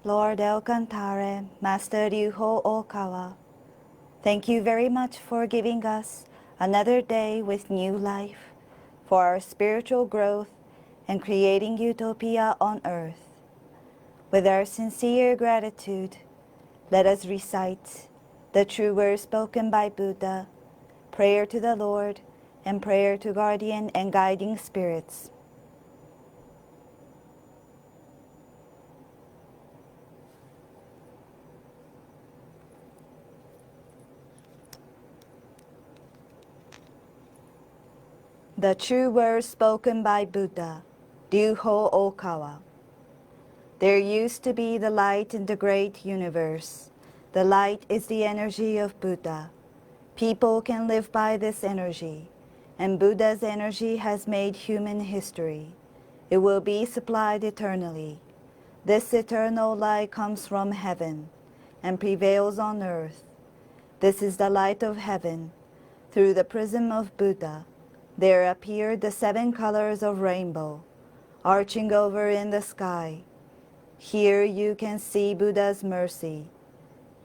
Lord El Cantare, Master Ryuho Okawa, thank you very much for giving us another day with new life, for our spiritual growth and creating utopia on earth. With our sincere gratitude, let us recite the true words spoken by Buddha, prayer to the Lord, and prayer to guardian and guiding spirits. The true words spoken by Buddha, Ryuho Okawa. There used to be the light in the great universe. The light is the energy of Buddha. People can live by this energy, and Buddha's energy has made human history. It will be supplied eternally. This eternal light comes from heaven and prevails on earth. This is the light of heaven. Through the prism of Buddha, there appeared the 7 colors of rainbow, arching over in the sky. Here you can see Buddha's mercy.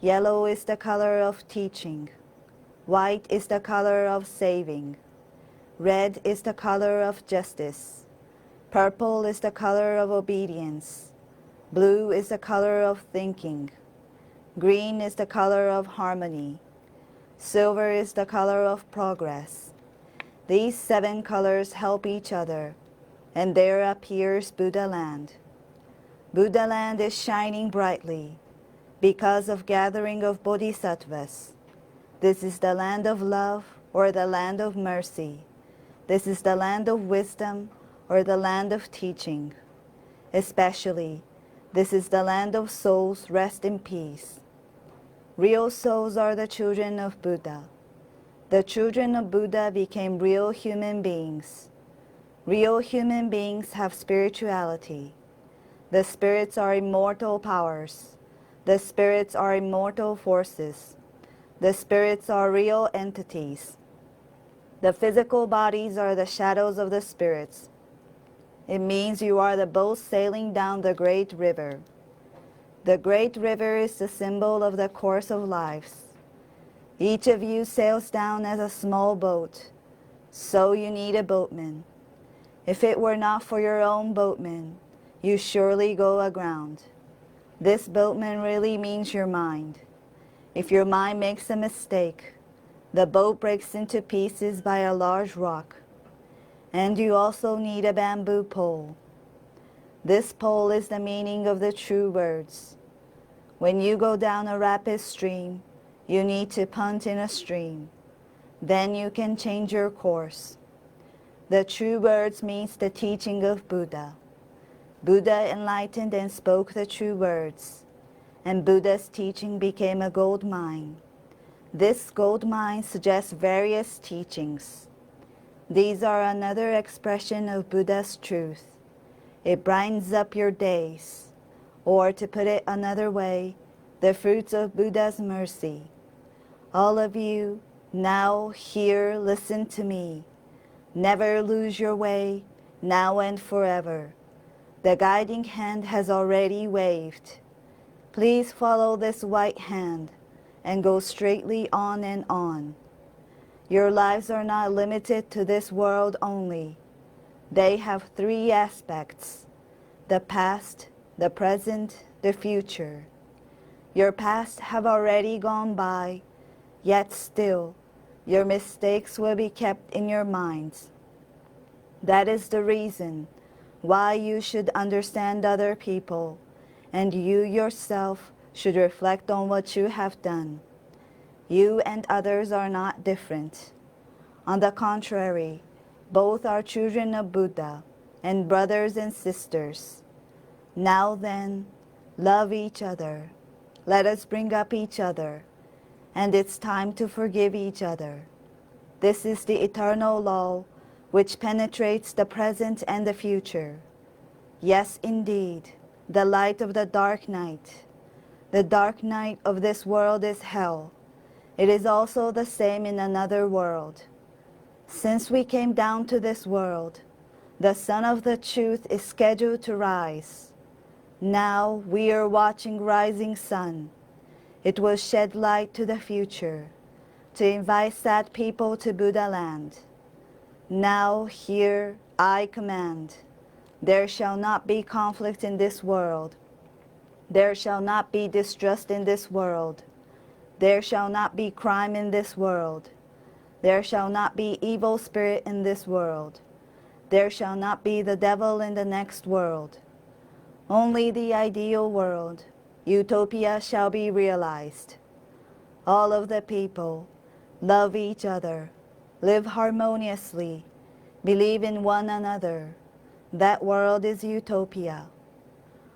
Yellow is the color of teaching. White is the color of saving. Red is the color of justice. Purple is the color of obedience. Blue is the color of thinking. Green is the color of harmony. Silver is the color of progress. These 7 colors help each other, and there appears Buddha land. Buddha land is shining brightly because of gathering of bodhisattvas. This is the land of love or the land of mercy. This is the land of wisdom or the land of teaching. Especially, this is the land of souls rest in peace. Real souls are the children of Buddha. The children of Buddha became real human beings. Real human beings have spirituality. The spirits are immortal powers. The spirits are immortal forces. The spirits are real entities. The physical bodies are the shadows of the spirits. It means you are the boat sailing down the great river. The great river is the symbol of the course of lives. Each of you sails down as a small boat, so you need a boatman. If it were not for your own boatman, you surely go aground. This boatman really means your mind. If your mind makes a mistake, the boat breaks into pieces by a large rock. And you also need a bamboo pole. This pole is the meaning of the true words. When you go down a rapid stream, you need to punt in a stream. Then you can change your course. The true words means the teaching of Buddha. Buddha enlightened and spoke the true words, and Buddha's teaching became a gold mine. This gold mine suggests various teachings. These are another expression of Buddha's truth. It brightens up your days, or to put it another way, the fruits of Buddha's mercy. All of you, now, here, listen to me. Never lose your way, now and forever. The guiding hand has already waved. Please follow this white hand and go straightly on and on. Your lives are not limited to this world only. They have 3 aspects: the past, the present, the future. Your past have already gone by, yet still, your mistakes will be kept in your minds. That is the reason why you should understand other people, and you yourself should reflect on what you have done. You and others are not different. On the contrary, both are children of Buddha and brothers and sisters. Now then, love each other. Let us bring up each other, and it's time to forgive each other. This is the eternal law which penetrates the present and the future. Yes, indeed, the light of the dark night. The dark night of this world is hell. It is also the same in another world. Since we came down to this world, the sun of the truth is scheduled to rise. Now we are watching rising sun. It will shed light to the future, to invite sad people to Buddha land. Now here I command, there shall not be conflict in this world. There shall not be distrust in this world. There shall not be crime in this world. There shall not be evil spirit in this world. There shall not be the devil in the next world. Only the ideal world, utopia, shall be realized. All of the people love each other, live harmoniously, believe in one another. That world is utopia.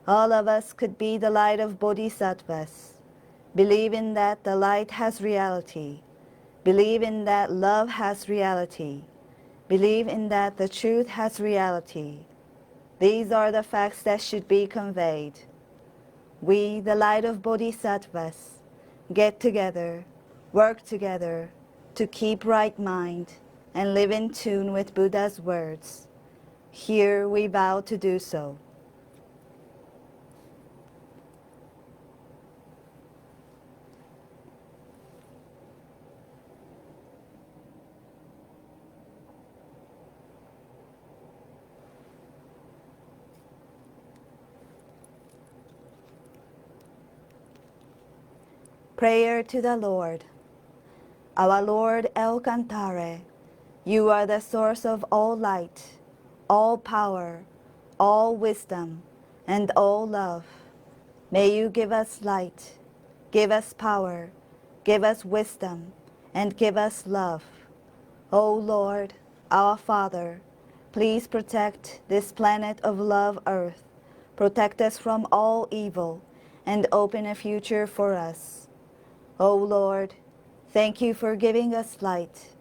All of us could be the light of bodhisattvas. Believe in that the light has reality. Believe in that love has reality. Believe in that the truth has reality. These are the facts that should be conveyed. We, the light of bodhisattvas, get together, work together to keep right mind and live in tune with Buddha's words. Here we vow to do so. Prayer to the Lord. Our Lord El Cantare, you are the source of all light, all power, all wisdom, and all love. May you give us light, give us power, give us wisdom, and give us love. O Lord, our Father, please protect this planet of love earth. Protect us from all evil and open a future for us. O Lord, thank you for giving us light.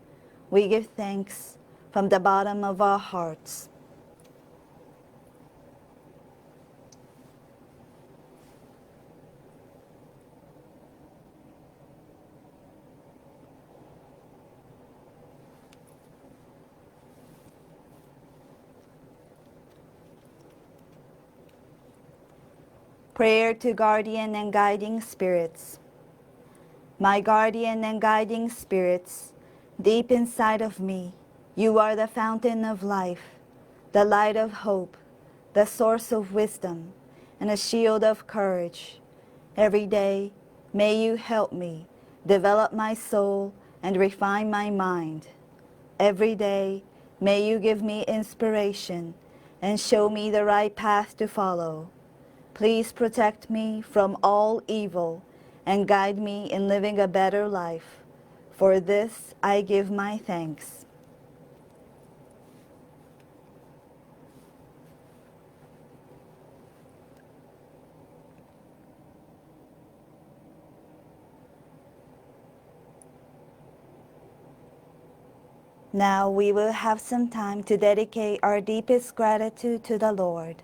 We give thanks from the bottom of our hearts. Prayer to guardian and guiding spirits. My guardian and guiding spirits, deep inside of me, you are the fountain of life, the light of hope, the source of wisdom, and a shield of courage. Every day, may you help me develop my soul and refine my mind. Every day, may you give me inspiration and show me the right path to follow. Please protect me from all evil and guide me in living a better life. For this I give my thanks. Now we will have some time to dedicate our deepest gratitude to the Lord.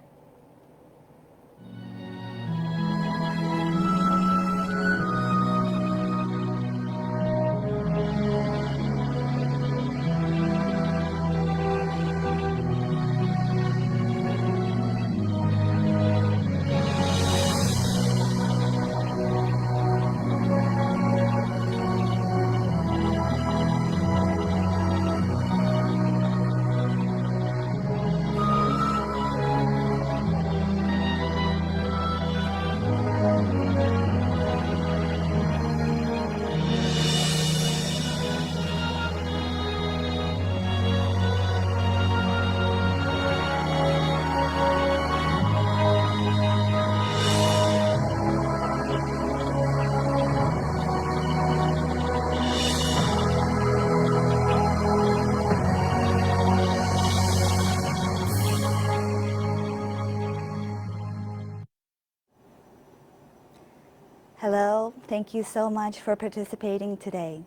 Hello, thank you so much for participating today.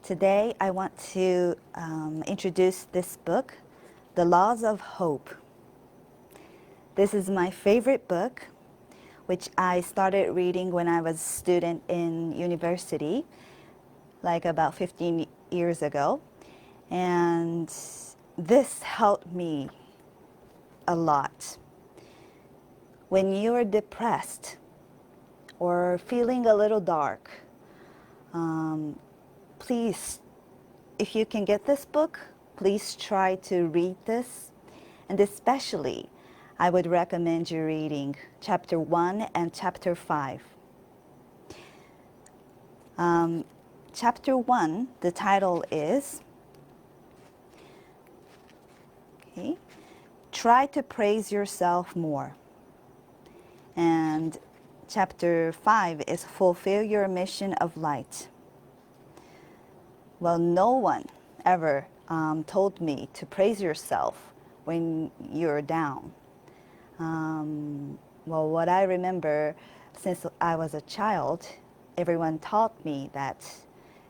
Today I want to introduce this book, The Laws of Hope. This is my favorite book, which I started reading when I was a student in university, like about 15 years ago. And this helped me a lot. when you're depressed or feeling a little dark, please, if you can get this book, please try to read this. And especially, I would recommend you reading chapter 1 and chapter 5. Chapter 1, the title is, Try to Praise Yourself More. And chapter 5 is Fulfill Your Mission of Light. Well, no one ever told me to praise yourself when you're down. Well, what I remember since I was a child, everyone taught me that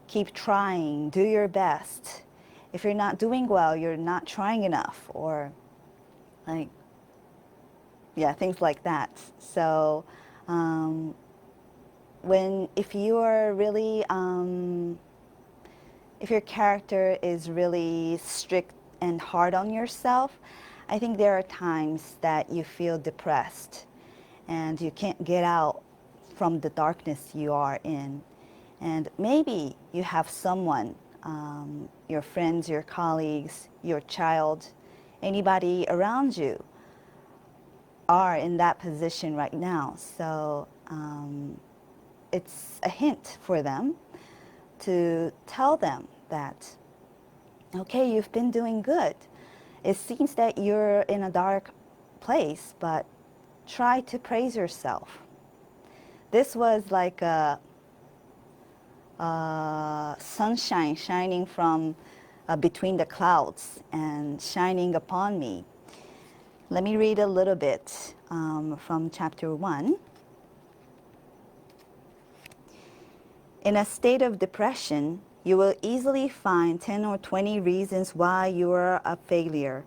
keep trying, do your best. If you're not doing well, you're not trying enough, or things like that. So if you are really, if your character is really strict and hard on yourself, I think there are times that you feel depressed and you can't get out from the darkness you are in. And maybe you have someone, your friends, your colleagues, your child, anybody around you are in that position right now. So it's a hint for them to tell them that, okay, you've been doing good. It seems that you're in a dark place, but try to praise yourself. This was like a sunshine shining from between the clouds and shining upon me. Let me read a little bit from chapter 1. In a state of depression, you will easily find 10 or 20 reasons why you are a failure.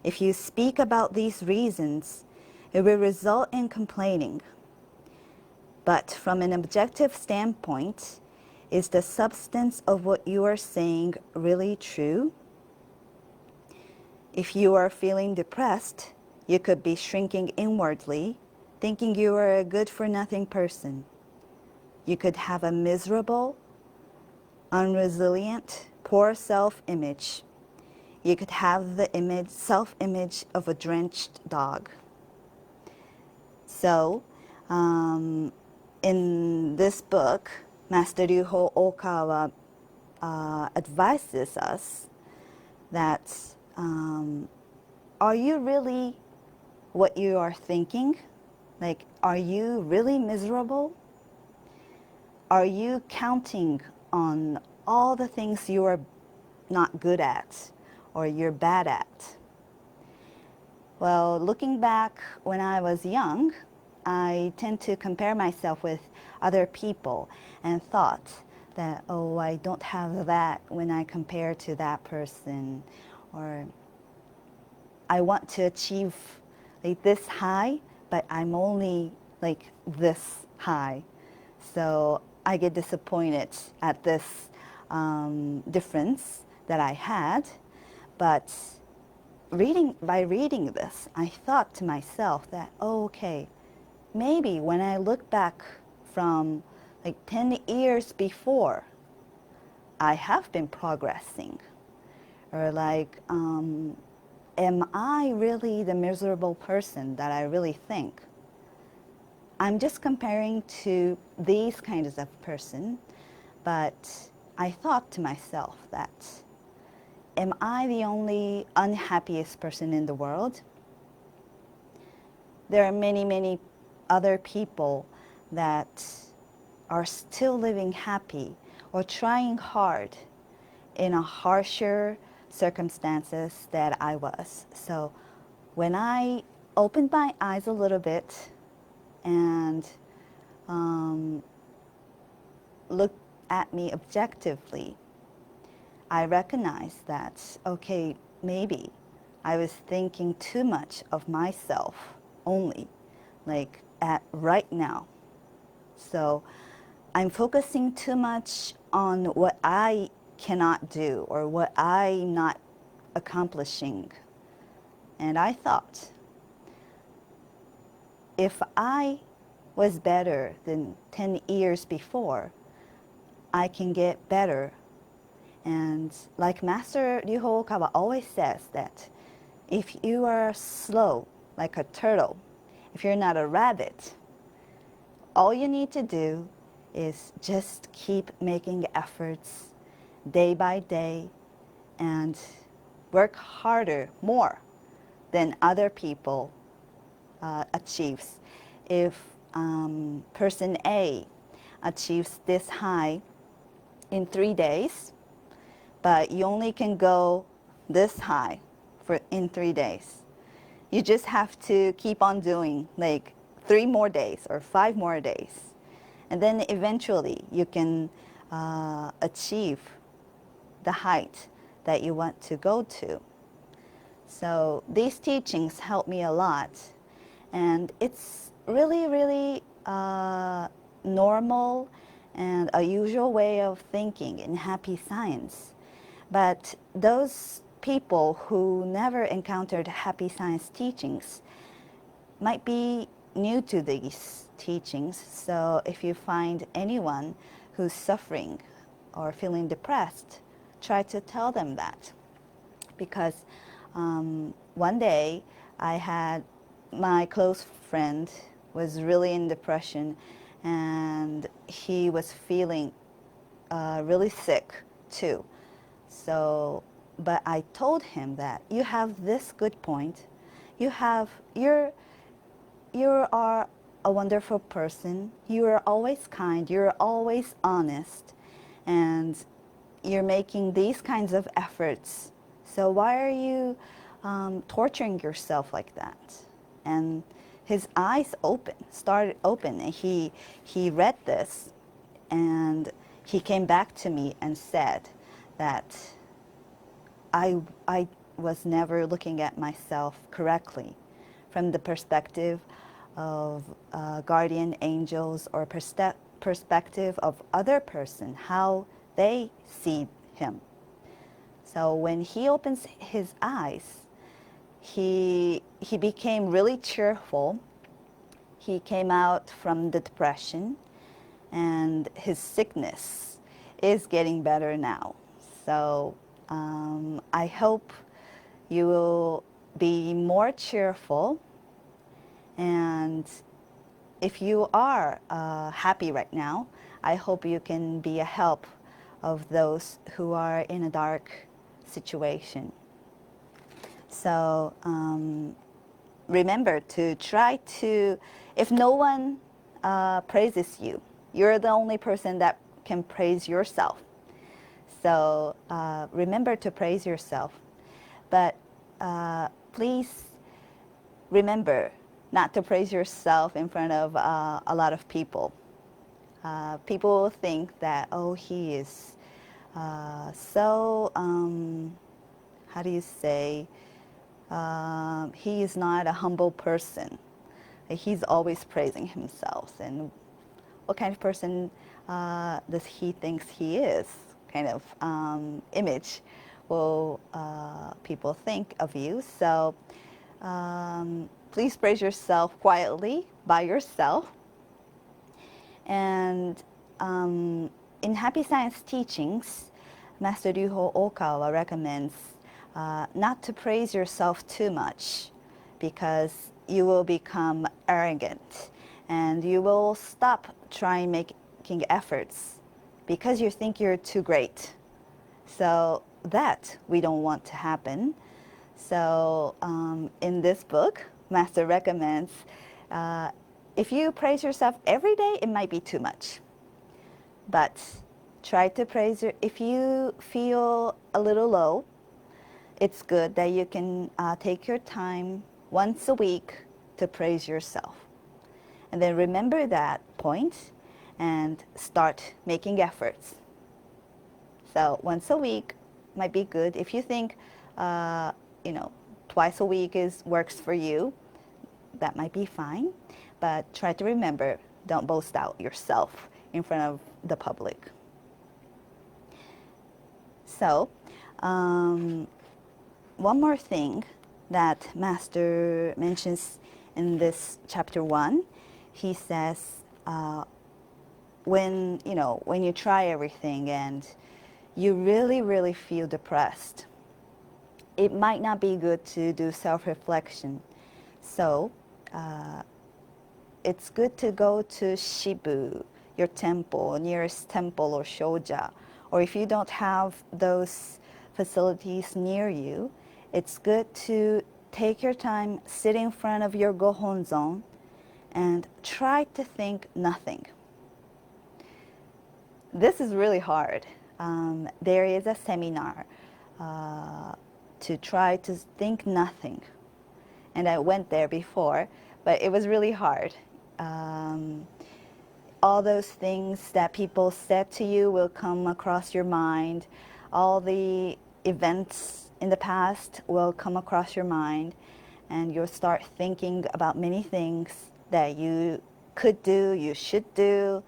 If you speak about these reasons, it will result in complaining. But from an objective standpoint, is the substance of what you are saying really true? If you are feeling depressed, you could be shrinking inwardly, thinking you are a good-for-nothing person. You could have a miserable, unresilient, poor self-image. You could have the self-image of a drenched dog. So, in this book, Master Ryuho Okawa advises us that are you really what you are thinking? Like, are you really miserable? Are you counting on all the things you are not good at or you're bad at? Well, looking back when I was young, I tend to compare myself with other people and thought that, oh, I don't have that when I compare to that person, or I want to achieve like this high, but I'm only like this high. So I get disappointed at this difference that I had. But by reading this, I thought to myself that, oh, okay, maybe when I look back from like 10 years before, I have been progressing. Or like, am I really the miserable person that I really think? I'm just comparing to these kinds of person, but I thought to myself that, am I the only unhappiest person in the world? There are many, many other people that are still living happy or trying hard in a harsher circumstances that I was. So when I opened my eyes a little bit and looked at me objectively, I recognized that, okay, maybe I was thinking too much of myself only, like at right now. So I'm focusing too much on what I cannot do or what I'm not accomplishing. And I thought, if I was better than 10 years before, I can get better. And like Master Ryuho Okawa always says that if you are slow like a turtle, if you're not a rabbit, all you need to do is just keep making efforts day by day and work harder, more than other people achieves. If person A achieves this high in 3 days, but you only can go this high in 3 days, you just have to keep on doing like 3 more days or 5 more days. And then eventually you can achieve the height that you want to go to. So these teachings help me a lot. And it's really, really normal and a usual way of thinking in happy science. But those people who never encountered happy science teachings might be new to these teachings. So if you find anyone who's suffering or feeling depressed, try to tell them that. Because one day I had my close friend was really in depression, and he was feeling really sick too. So, but I told him that you have this good point. You are a wonderful person. You are always kind. You're always honest, and you're making these kinds of efforts. So why are you torturing yourself like that? And his eyes started open, and he read this, and he came back to me and said that I was never looking at myself correctly from the perspective of guardian angels or perspective of other person, how they see him. So when he opens his eyes, he became really cheerful. He came out from the depression, and his sickness is getting better now. So I hope you will be more cheerful, and if you are happy right now, I hope you can be a help of those who are in a dark situation. So remember to try to, if no one praises you, you're the only person that can praise yourself. So remember to praise yourself. But please remember not to praise yourself in front of a lot of people. People will think that, oh, he is so, how do you say, he is not a humble person. He's always praising himself. And what kind of person does he think he is? Kind of image will people think of you. So please praise yourself quietly by yourself. And in Happy Science teachings, Master Ryuho Okawa recommends not to praise yourself too much, because you will become arrogant and you will stop trying making efforts because you think you're too great. So that we don't want to happen. So in this book, Master recommends if you praise yourself every day, it might be too much. But try to praise if you feel a little low, it's good that you can take your time once a week to praise yourself. And then remember that point and start making efforts. So once a week might be good. If you think, twice a week works for you, that might be fine. But try to remember, don't boast out yourself in front of the public. So, one more thing that Master mentions in this chapter 1, he says, when you try everything and you really, really feel depressed, it might not be good to do self-reflection. So it's good to go to Shibu, your temple, nearest temple, or Shoja. Or if you don't have those facilities near you, it's good to take your time, sit in front of your Gohonzon, and try to think nothing. This is really hard. There is a seminar to try to think nothing. And I went there before, but it was really hard. All those things that people said to you will come across your mind. All the events in the past will come across your mind, and you'll start thinking about many things that you could do, you should do,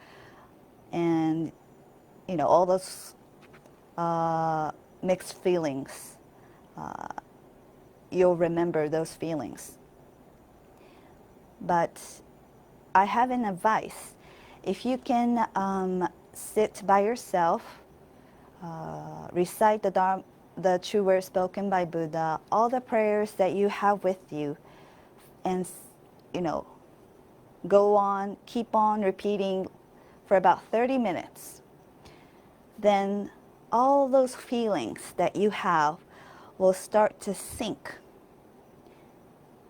and all those mixed feelings. You'll remember those feelings. But I have an advice. If you can sit by yourself, recite the true words spoken by Buddha, all the prayers that you have with you, and go on, keep on repeating for about 30 minutes, then all those feelings that you have will start to sink.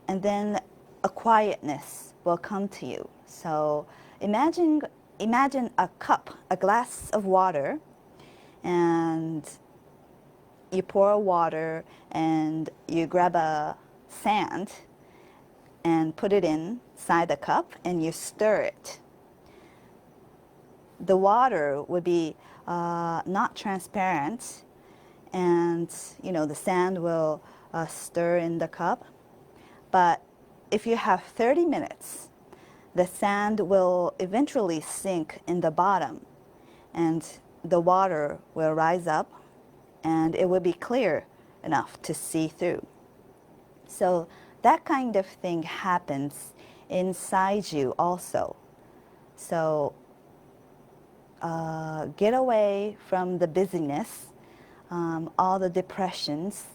And then a quietness will come to you. So imagine a cup, a glass of water, and you pour water and you grab a sand and put it inside the cup and you stir it. The water would be not transparent, and the sand will stir in the cup. But if you have 30 minutes, the sand will eventually sink in the bottom, and the water will rise up, and it will be clear enough to see through. So that kind of thing happens inside you also. So get away from the busyness, all the depressions,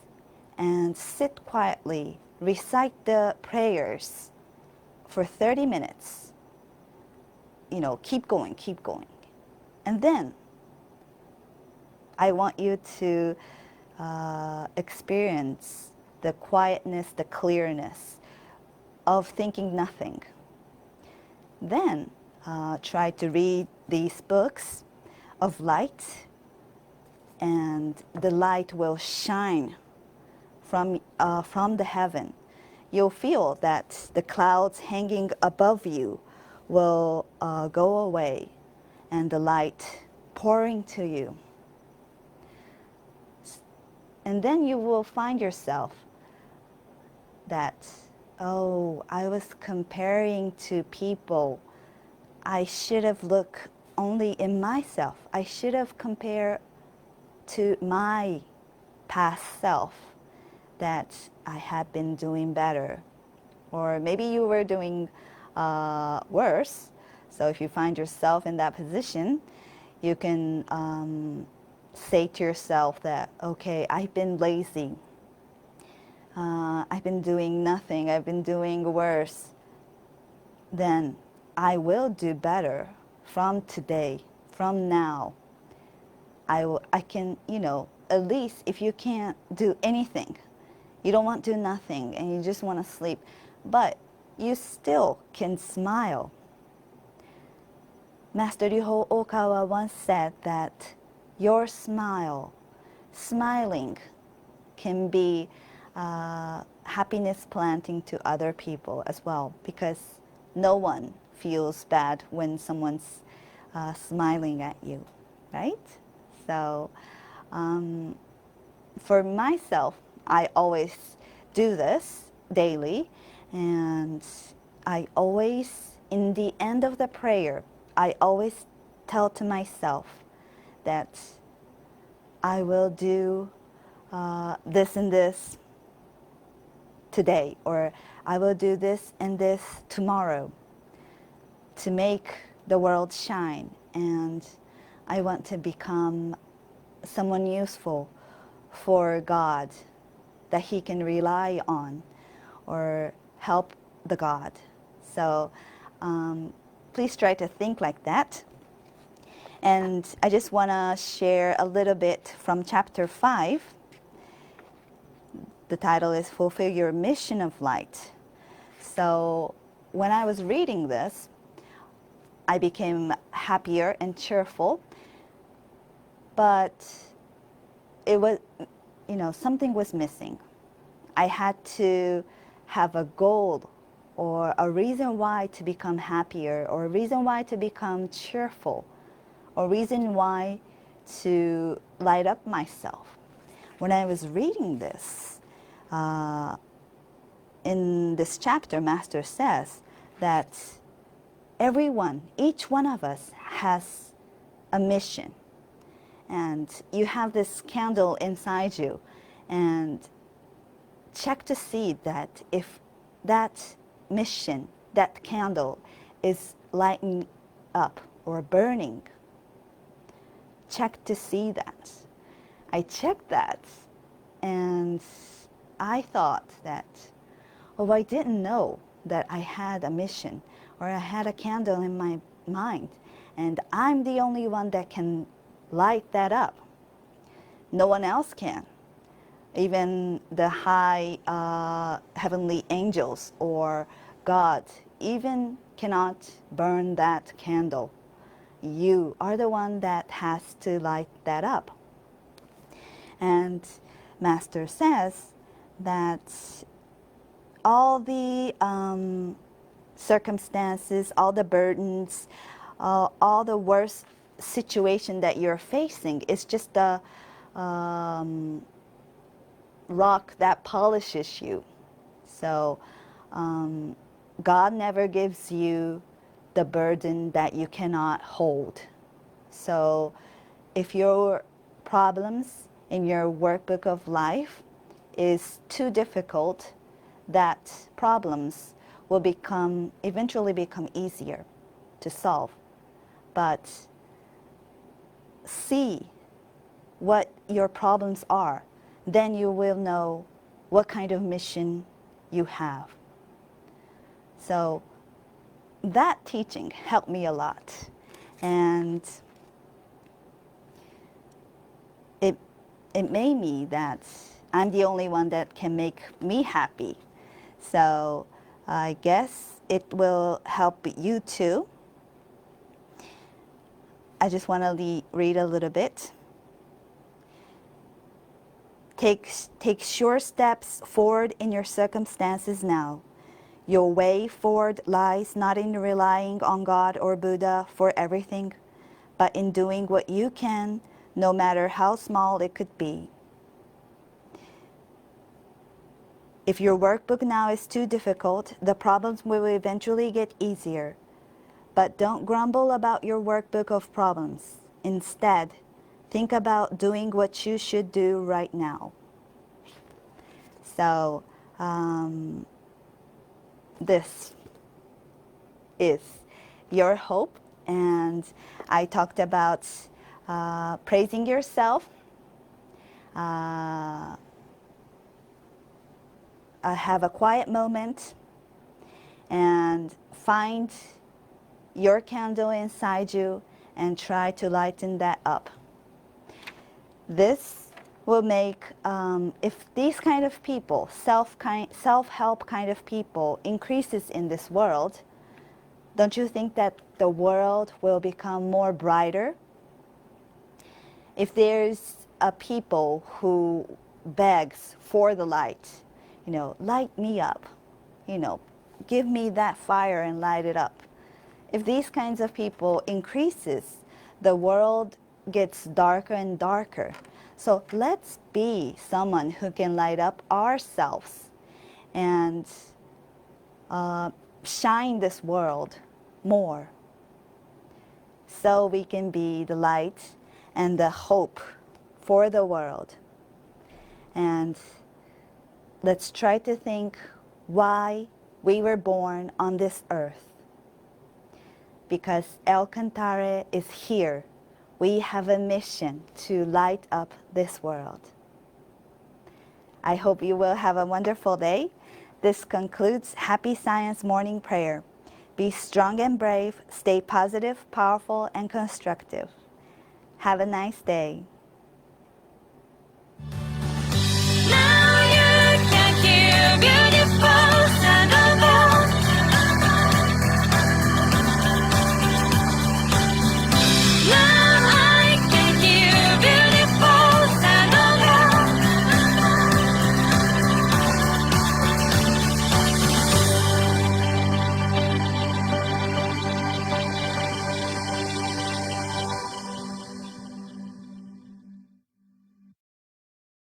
and sit quietly, recite the prayers for 30 minutes. Keep going. And then I want you to experience the quietness, the clearness of thinking nothing. Then try to read these books of light, and the light will shine from the heaven. You'll feel that the clouds hanging above you will go away, and the light pouring to you. And then you will find yourself that, I was comparing to people. I should have looked only in myself. I should have compared to my past self that I had been doing better. Or maybe you were doing worse. So if you find yourself in that position, you can say to yourself that, okay, I've been lazy. I've been doing nothing. I've been doing worse. Then I will do better from today, from now. I can, at least if you can't do anything, you don't want to do nothing and you just want to sleep, but you still can smile. Master Ryuho Okawa once said that your smiling can be happiness planting to other people as well, because no one feels bad when someone's smiling at you, right? So for myself, I always do this daily, and I always, in the end of the prayer, I always tell to myself that I will do this and this today, or I will do this and this tomorrow to make the world shine. And I want to become someone useful for God that he can rely on or help the God. So please try to think like that. And I just want to share a little bit from chapter 5. The title is Fulfill Your Mission of Light. So when I was reading this, I became happier and cheerful, but it was, something was missing. I had to have a goal or a reason why to become happier, or a reason why to become cheerful, or reason why to light up myself. When I was reading this, in this chapter, Master says that everyone, each one of us has a mission. And you have this candle inside you, and check to see that if that mission, that candle is lighting up or burning. Check to see that. I checked that, and I thought that, oh, I didn't know that I had a mission or I had a candle in my mind, and I'm the only one that can light that up. No one else can. Even the high heavenly angels or God even cannot burn that candle. You are the one that has to light that up. And Master says that all the circumstances, all the burdens, all the worst situation that you're facing is just a rock that polishes you. So God never gives you the burden that you cannot hold. So if your problems in your workbook of life is too difficult, that problems will eventually become easier to solve. But see what your problems are, then you will know what kind of mission you have. So that teaching helped me a lot. And it made me that I'm the only one that can make me happy. So I guess it will help you too. I just want to read a little bit. Take sure steps forward in your circumstances now. Your way forward lies not in relying on God or Buddha for everything, but in doing what you can, no matter how small it could be. If your workbook now is too difficult, the problems will eventually get easier. But don't grumble about your workbook of problems. Instead, think about doing what you should do right now. So, this is your hope. And I talked about praising yourself, have a quiet moment, and find your candle inside you and try to lighten that up. This will make, if these kind of people, self-help kind of people increases in this world, don't you think that the world will become more brighter? If there's a people who begs for the light, light me up, give me that fire and light it up. If these kinds of people increases, the world gets darker and darker. So let's be someone who can light up ourselves and shine this world more, so we can be the light and the hope for the world. And let's try to think why we were born on this earth. Because El Cantare is here. We have a mission to light up this world. I hope you will have a wonderful day. This concludes Happy Science Morning Prayer. Be strong and brave, stay positive, powerful, and constructive. Have a nice day.